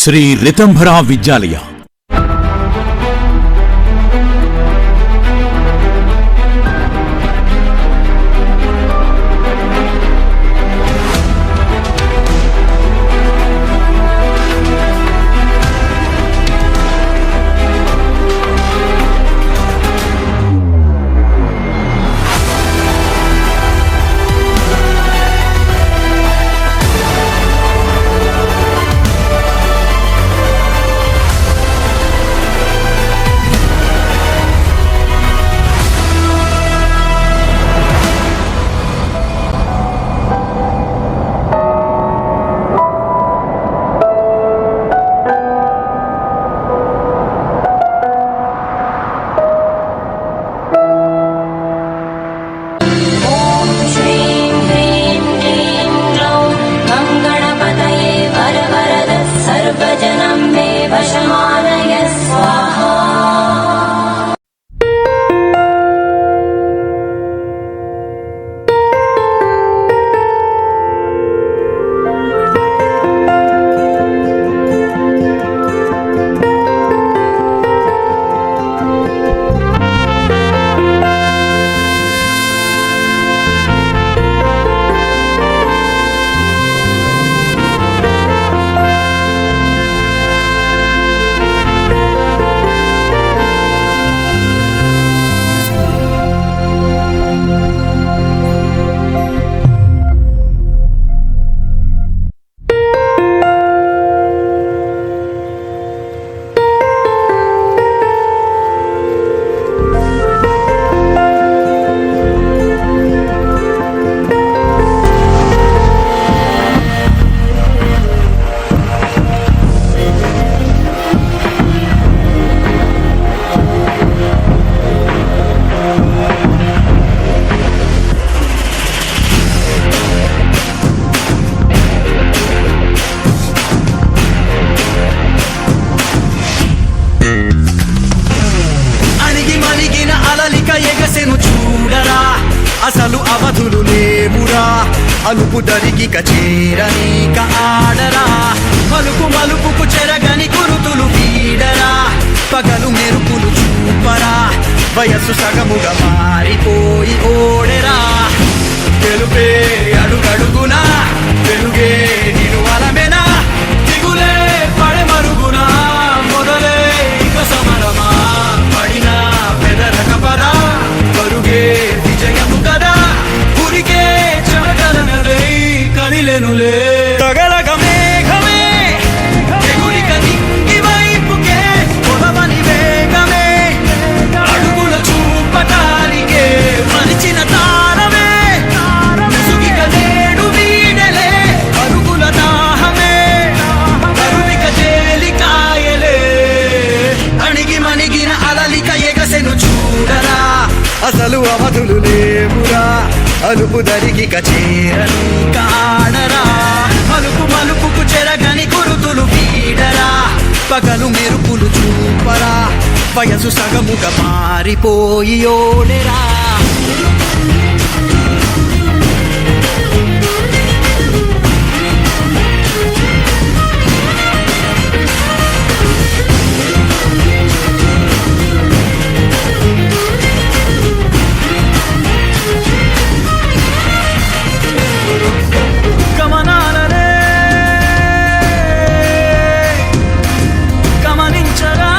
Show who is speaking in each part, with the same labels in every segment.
Speaker 1: శ్రీ రితంభర విద్యాలయ
Speaker 2: అసలు అవధులు లేవురా అలుపు దరికి కచేరని ఆడరా మలుపు మలుపుకు చెరగని గురుతులు వీడరా పగలు మెరుపులు చూపరా వయస్సు సగముగా మారిపోయి ఓడెరా తెలుపే అడుగడుగునా వెలుగే నిను అలమెనా దిగులే పడే మరుగునా మొదలే ఇక సమరమా పడినా పెదరక పరా పరుగే విజయము కదా ఊరికే చెమటలనలే కదిలెనులే తగలగ మేఘమే ఎగురిక నింగి వైపుకే పొలవని వేగమే అడుగుల చూపటానికే మరిచిన తారమే ముసుగిక నేడు వీడలే అరుగుల దాహమే కరువిక తేలికాయలే అణిగి మణిగిన అలలిక ఎగసెను చూడరా అసలు అవధులు లేవురా అలుపు దరికి కచేరని కాడరా మలుపు మలుపుకు చెరగని గురుతులు వీడరా పగలు మెరుపులు చూపరా వయసు సగముగా మారిపోయి ఓడెరా గమనించరా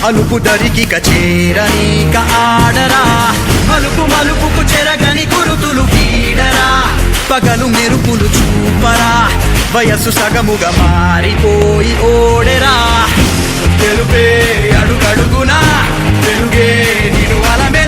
Speaker 2: అలుపు దరికిక చేరనీక ఆడరా మలుపు మలుపుకు చెరగని గురుతులు గీడరా పగలు మెరుపులు చూపరా వయస్సు సగముగా మారిపోయి ఓడెరా తెలుపే అడుగడుగునా తెలుగే నిను అలమే